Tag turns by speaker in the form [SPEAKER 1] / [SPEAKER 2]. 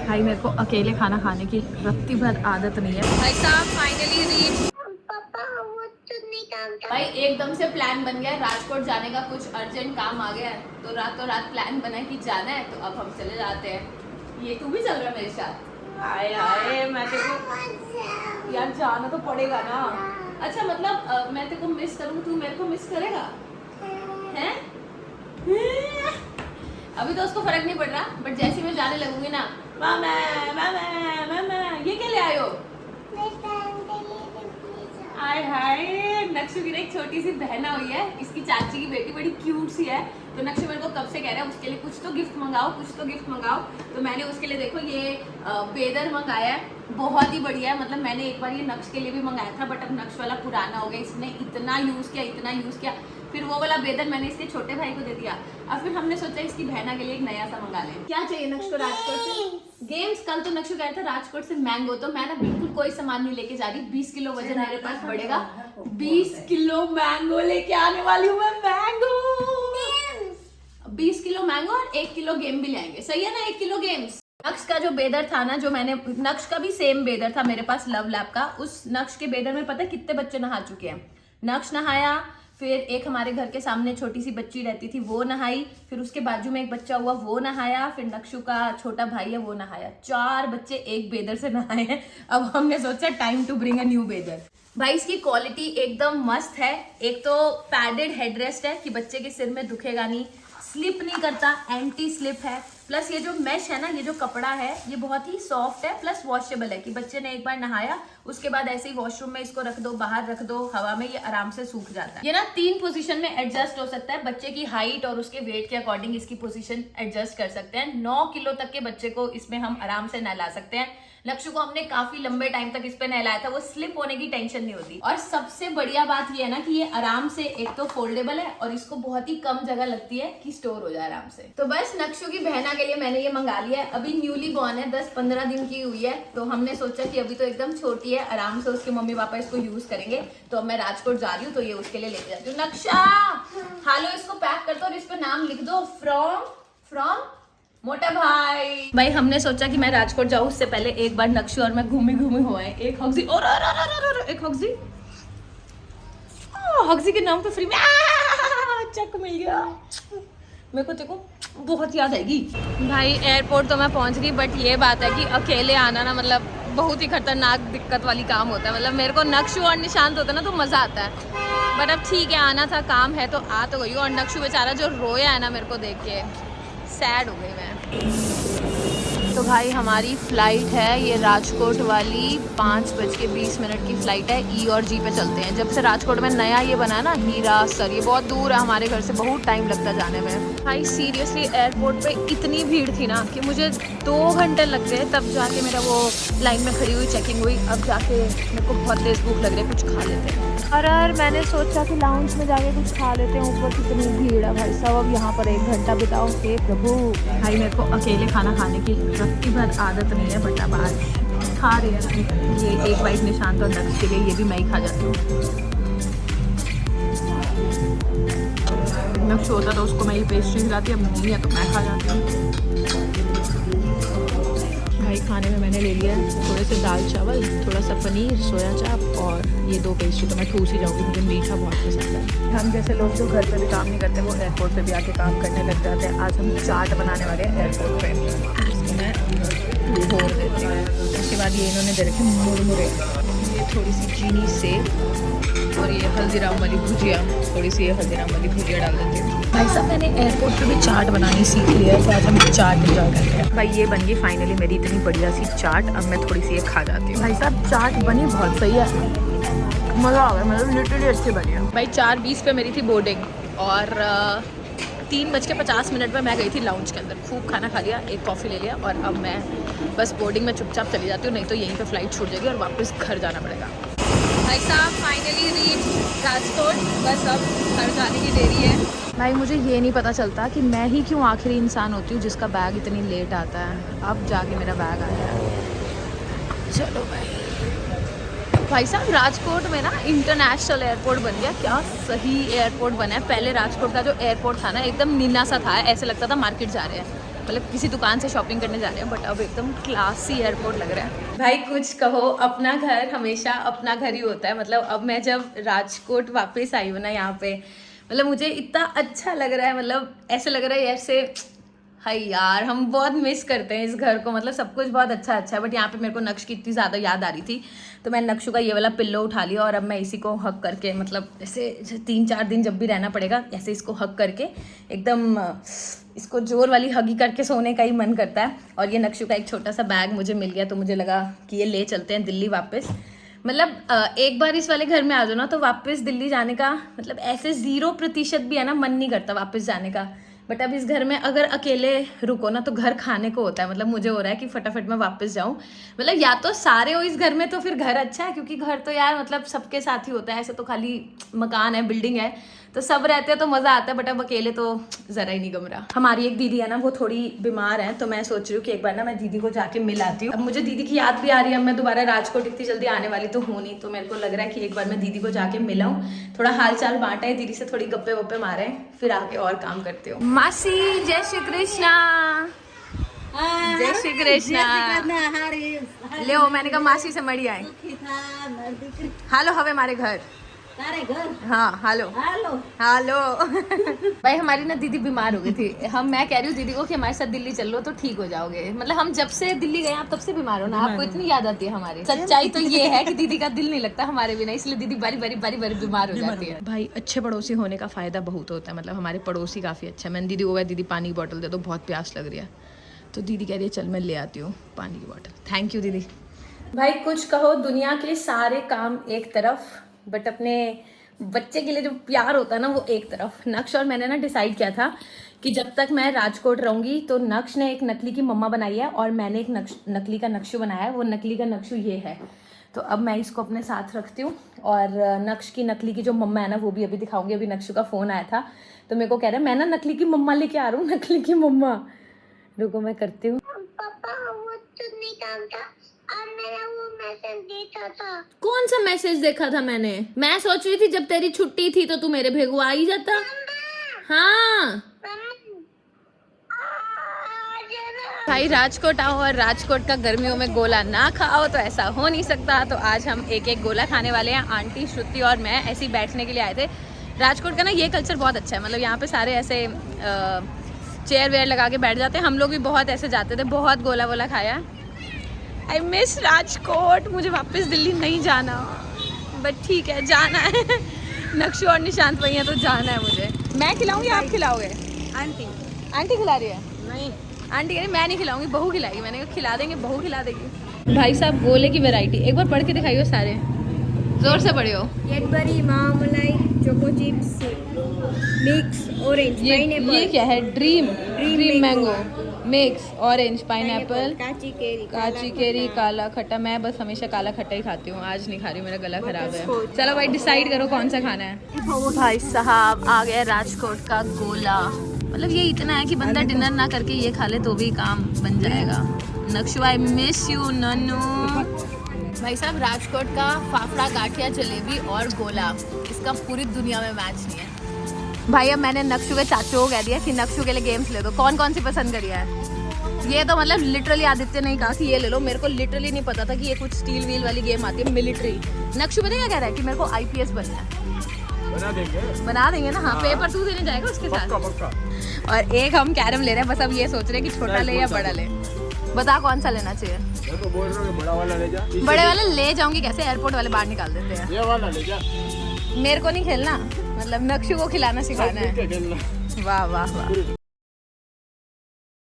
[SPEAKER 1] भाई मेरे को अकेले खाना खाने की रत्ती भर आदत नहीं है। भाई साहब फाइनली रीच। भाई एकदम से प्लान बन गया राजकोट जाने का, कुछ अर्जेंट काम आ गया है तो रातों रात प्लान बना कि जाना है, तो अब हम चले जाते हैं। ये तू भी चल रहा है मेरे साथ? आए हाय, मैं तेरे को यार जाना तो पड़ेगा ना। अच्छा मतलब मैं तेरे को मिस करूँ, तू मेरे को मिस करेगा हैं? अभी तो उसको फर्क नहीं पड़ रहा, बट जैसे मैं जाने लगूंगी ना, मामा मामा मामा ये क्या ले आए हो? हाय हाय, नक्शु की एक छोटी सी बहना हुई है, इसकी चाची की बेटी बड़ी क्यूट सी है। तो नक्शु मेरे को कब से कह रहा है उसके लिए कुछ तो गिफ्ट मंगाओ, कुछ तो गिफ्ट मंगाओ। तो मैंने उसके लिए देखो ये बेदर मंगाया है, बहुत ही बढ़िया है। मतलब मैंने एक बार ये नक्श के लिए भी मंगाया था, बट अब नक्श वाला पुराना हो गया, इसने इतना यूज़ किया, फिर वो वाला बेदर मैंने इसके छोटे भाई को दे दिया। अब फिर हमने सोचा इसकी बहना के लिए एक नया सा मंगा लें। क्या चाहिए नक्श को राजकोट से? गेम्स। कल तो नक्शु कह रहा था राजकोट से मैंगो, तो मैं ना बिल्कुल कोई सामान नहीं लेके जा रही। 20 किलो वजन मेरे पास बढ़ेगा, 20 किलो मैंगो लेके आने वाली हूँ मैं। मैंगो 20 किलो मैंगो और 1 किलो गेम भी लाएंगे, सही है ना? 1 किलो गेम्स। नक्श का जो बेदर था ना, जो मैंने नक्श का भी सेम बेदर था मेरे पास लव लैब का, उस नक्श के बेदर में पता है कितने बच्चे नहा चुके हैं। नक्श नहाया, फिर एक हमारे घर के सामने छोटी सी बच्ची रहती थी वो नहाई, फिर उसके बाजू में एक बच्चा हुआ वो नहाया, फिर नक्शु का छोटा भाई है वो नहाया। 4 बच्चे एक बेदर से नहाए हैं। अब हमने सोचा time to bring a new weather. भाई इसकी क्वालिटी एकदम मस्त है। एक तो पैडेड हेडरेस्ट है कि बच्चे के सिर में दुखेगा नहीं, स्लिप नहीं करता, एंटी स्लिप है। प्लस ये जो मेश है ना, ये जो कपड़ा है ये बहुत ही सॉफ्ट है, प्लस वॉशेबल है कि बच्चे ने एक बार नहाया उसके बाद ऐसे ही वॉशरूम में इसको रख दो, बाहर रख दो हवा में, ये आराम से सूख जाता है। ये ना 3 पोजीशन में एडजस्ट हो सकता है, बच्चे की हाइट और उसके वेट के अकॉर्डिंग इसकी पोजीशन एडजस्ट कर सकते हैं। 9 किलो तक के बच्चे को इसमें हम आराम से नहला सकते हैं। लक्ष्य को हमने काफी लंबे टाइम तक इस पे नहलाया था, वो स्लिप होने की टेंशन नहीं होती। और सबसे बढ़िया बात ये है ना कि ये आराम से एक तो फोल्डेबल है और इसको बहुत ही कम जगह लगती है कि स्टोर हो जाए आराम से। तो बस नक्शु की बहना के लिए मैंने ये मंगा लिया है। अभी न्यूली बॉर्न है, 10-15 दिन की हुई है, तो हमने सोचा कि अभी तो एकदम छोटी है, आराम से उसके मम्मी पापा इसको यूज करेंगे। तो अब मैं राजकोट जा रही हूँ तो ये उसके लिए लेके जाती हूँ। नक्शा हालो, इसको पैक कर दो और इस पे नाम लिख दो, फ्रॉम मोटा भाई। हमने सोचा कि मैं राजकोट जाऊँ उससे पहले एक बार नक्शु और मैं घूमी हो आए। एक हॉक्सी और एक हॉक्सी, हॉक्सी के नाम पे फ्री में चक मिल गया। मेरे को देखो बहुत याद आएगी। भाई एयरपोर्ट तो मैं पहुंच गई, बट ये बात है कि अकेले आना ना मतलब बहुत ही खतरनाक दिक्कत वाली काम होता है। मतलब मेरे को नक्शु और निशांत होता है ना तो मज़ा आता है, बट अब ठीक है आना था, काम है तो आ तो गई हूँ। और नक्शु बेचारा जो रोया है ना मेरे को देख के, सैड हो गई मैं। तो भाई हमारी फ़्लाइट है ये राजकोट वाली, 5:20 की फ़्लाइट है। ई और जी पे चलते हैं। जब से राजकोट में नया ये बना है ना हीरा सर, ये बहुत दूर है हमारे घर से, बहुत टाइम लगता है जाने में। भाई सीरियसली एयरपोर्ट पे इतनी भीड़ थी ना कि मुझे 2 घंटे लग गए तब जाके मेरा वो लाइन में खड़ी हुई चेकिंग हुई। अब जाके मेरे को बहुत तेज़ भूख लग रही है, कुछ खा लेते हैं। और मैंने सोचा कि लाउंज में जाके कुछ खा लेते हैं, ऊपर कितनी भीड़ है भाई साहब। अब यहाँ पर 1 घंटा बिताओ, हे प्रभु। भाई मेरे को अकेले खाना खाने की रत्ती भर आदत नहीं है, बट अब आज खा रहे हैं। ये एक बाइट निशांत और नक्श के लिए, ये भी मैं ही खा जाती हूँ। नक्श होता तो उसको मैं ये पेस्ट्री खिलाती, अब नहीं है तो मैं खा जाती हूँ। भाई खाने में मैंने ले लिया है थोड़े से दाल चावल, थोड़ा सा पनीर, सोया चाप और ये 2 पेस्ट्री। तो मैं ठूस ही जाऊँगी, मुझे मीठा बहुत पसंद है। हम जैसे लोग जो घर पे भी काम नहीं करते वो एयरपोर्ट पे भी आके काम करने लग जाते हैं। आज हम चाट बनाने वाले हैं एयरपोर्ट पे, इसको मैं घोर देती हूँ। उसके बाद ये इन्होंने दे रखे मुरमुरे, ये थोड़ी सी चीनी से, और ये हल्दीराम वाली भुजिया, थोड़ी सी ये हल्दीराम वाली भुजिया डाल देती हूँ। भाई साहब मैंने एयरपोर्ट पे भी चाट बनानी सीख लिया है, तो आज हम चाट इंजॉय करते हैं। भाई ये बन गई फाइनली मेरी इतनी बढ़िया सी चाट। अब मैं थोड़ी सी ये खा जाती हूँ। भाई साहब चाट बनी बहुत सही है, मज़ा आ गया, मतलब लिटरली अच्छी बनी है। भाई 4:20 पे मेरी थी बोर्डिंग और 3:50 में मैं गई थी लाउंज के अंदर। खूब खाना खा लिया, एक कॉफ़ी ले लिया और अब मैं बस बोर्डिंग में चुपचाप चली जाती हूँ, नहीं तो यहीं पे फ़्लाइट छूट जाएगी और वापस घर जाना पड़ेगा। भाई साहब फाइनली रीच राजकोट, बस अब घर जाने की देरी है। भाई मुझे ये नहीं पता चलता कि मैं ही क्यों आखिरी इंसान होती हूँ जिसका बैग इतनी लेट आता है। अब जाके मेरा बैग आया है। चलो भाई साहब राजकोट में ना इंटरनेशनल एयरपोर्ट बन गया, क्या सही एयरपोर्ट बना है। पहले राजकोट का जो एयरपोर्ट था ना एकदम नीना सा था, ऐसे लगता था मार्केट जा रहे हैं। मतलब किसी दुकान से शॉपिंग करने जा रहे हैं, बट अब एकदम क्लासी एयरपोर्ट लग रहा है। भाई कुछ कहो, अपना घर हमेशा अपना घर ही होता है। मतलब अब मैं जब राजकोट वापस आई हूँ ना यहाँ पे, मतलब मुझे इतना अच्छा लग रहा है, मतलब ऐसे लग रहा है ऐसे हाय यार हम बहुत मिस करते हैं इस घर को। मतलब सब कुछ बहुत अच्छा अच्छा है, बट यहाँ पे मेरे को नक्श की इतनी ज़्यादा याद आ रही थी, तो मैं नक्शु का ये वाला पिल्लो उठा लिया और अब मैं इसी को हक करके, मतलब ऐसे 3-4 दिन जब भी रहना पड़ेगा ऐसे इसको हक करके एकदम इसको जोर वाली हगी करके सोने का ही मन करता है। और ये नक्शु का एक छोटा सा बैग मुझे मिल गया, तो मुझे लगा कि ये ले चलते हैं दिल्ली वापस। मतलब एक बार इस वाले घर में आ जाओ ना तो वापस दिल्ली जाने का मतलब ऐसे 0% भी है ना मन नहीं करता वापस जाने का। बट अब इस घर में अगर अकेले रुको ना तो घर खाने को होता है। मतलब मुझे हो रहा है कि फटाफट मैं वापस जाऊं। मतलब या तो सारे हो इस घर में तो फिर घर अच्छा है, क्योंकि घर तो यार मतलब सबके साथ ही होता है, ऐसे तो खाली मकान है बिल्डिंग है तो सब रहते हैं तो मज़ा आता है, बट अब अकेले तो ज़रा ही नहीं गम रहा। हमारी एक दीदी है ना वो थोड़ी बीमार है, तो मैं सोच रही हूँ कि एक बार ना मैं दीदी को जाके मिल आती हूँ। अब मुझे दीदी की याद भी आ रही है, अब मैं दोबारा राजकोट इतनी जल्दी आने वाली तो हूँ नहीं, तो मेरे को लग रहा है कि एक बार मैं दीदी को जाके मिलाऊँ, थोड़ा हाल चाल बांटा है, दीदी से थोड़ी गप्पे वप्पे मारे, फिर आके और काम करते हो। मासी जय श्री कृष्णा। जय श्री कृष्णा। ले मैंने कहा मासी से मड़ी आए। हालो हवे हमारे घर हाँ हालो हालो भाई हमारी ना दीदी बीमार हो गई थी। मैं कह रही हूँ दीदी को कि हमारे साथ दिल्ली चल लो तो ठीक हो जाओगे। मतलब हम जब से दिल्ली गए आप तब से बीमार हो ना, आपको इतनी याद आती है हमारी। सच्चाई तो ये है कि दीदी का दिल नहीं लगता हमारे बिना, इसलिए दीदी बारी बारी बीमार हो जाती है। भाई अच्छे पड़ोसी होने का फायदा बहुत होता है। मतलब हमारे पड़ोसी काफी अच्छा है। मैंने दीदी को कहा दीदी पानी की बोतल दे दो, बहुत प्यास लग रही है, तो दीदी कह रही है चल मैं ले आती हूँ पानी की बोतल। थैंक यू दीदी। भाई कुछ कहो, दुनिया के सारे काम एक तरफ, बट अपने बच्चे के लिए जो प्यार होता है ना वो एक तरफ। नक्श और मैंने ना डिसाइड किया था कि जब तक मैं राजकोट रहूँगी तो नक्श ने एक नकली की मम्मा बनाई है और मैंने एक नकली का नक्शु बनाया है। वो नकली का नक्शु ये है, तो अब मैं इसको अपने साथ रखती हूँ। और नक्श की नकली की जो मम्मा है ना वो भी अभी दिखाऊंगी। अभी नक्शु का फ़ोन आया था तो मेरे को कह रहा है मैं ना नकली की मम्मा लेके आ रहा हूँ, नकली की मम्मा। रुको मैं करती हूँ। देखा था। कौन सा मैसेज देखा था मैंने? मैं सोच रही थी जब तेरी छुट्टी थी तो तू मेरे भेगो आ ही जाता। हाँ भाई राजकोट आओ और राजकोट का गर्मियों में गोला ना खाओ तो ऐसा हो नहीं सकता। तो आज हम एक एक गोला खाने वाले हैं। आंटी, श्रुति और मैं ऐसे ही बैठने के लिए आए थे। राजकोट का ना ये कल्चर बहुत अच्छा है। मतलब यहाँ पे सारे ऐसे चेयर वेयर लगा के बैठ जाते हैं। हम लोग भी बहुत ऐसे जाते थे, बहुत गोला वोला खाया। I miss Rajkot. मुझे वापस दिल्ली नहीं जाना, बट ठीक है जाना है। नक्शु और निशांत वही है तो जाना है मुझे। मैं खिलाऊंगी आप खिलाओगे? आंटी खिला रही है? नहीं आंटी कह रही मैं नहीं खिलाऊंगी, बहू खिलाएगी। मैंने कहा खिला देंगे, बहू खिला देगी। भाई साहब गोले की वैरायटी एक बार पढ़ के दिखाइयो, सारे जोर से पढ़ियो। कैडबरी, मामलाई, choco chips, mix orange, pineapple. ये क्या है? Dream mango mix orange pineapple, काची केरी, काला खट्टा। मैं बस हमेशा काला खट्टा ही खाती हूँ, आज नहीं खा रही हूँ, मेरा गला खराब है। चलो भाई डिसाइड करो कौन सा खाना है। भाई साहब आ गया राजकोट का गोला। मतलब ये इतना है कि बंदा डिनर ना करके ये खा ले तो भी काम बन जाएगा। नक्शु आई मिस यू नन्नू। भाई साहब राजकोट का फाफड़ा, गाठिया, जलेबी और गोला, इसका पूरी दुनिया में मैच नहीं है। भाई अब मैंने नक्शु के चाचू को कह दिया कि नक्शु के लिए गेम्स ले दो। कौन कौन सी पसंद करिए है? ये तो मतलब लिटरली आदित्य ने कहा कि ये ले लो। मेरे को लिटरली नहीं पता था कि ये कुछ स्टील व्हील वाली गेम आती है, मिलिट्री। नक्शु पता क्या कह रहा है कि मेरे को IPS बनना है। बना देंगे ना। हाँ पेपर तू देने जाएगा उसके साथ। और एक हम कैरम ले रहे हैं। बस अब ये सोच रहे हैं कि छोटा ले या बड़ा ले। बता कौन सा लेना चाहिए?
[SPEAKER 2] मैं तो बोल रहा हूँ बड़ा वाला ले जा।
[SPEAKER 1] बड़े वाला ले जाऊंगी कैसे? एयरपोर्ट वाले बाहर निकाल देते हैं।
[SPEAKER 2] ये वाला ले जा।
[SPEAKER 1] मेरे को नहीं खेलना, मतलब नक्शु को खिलाना सिखाना है। वाह वाह वाह।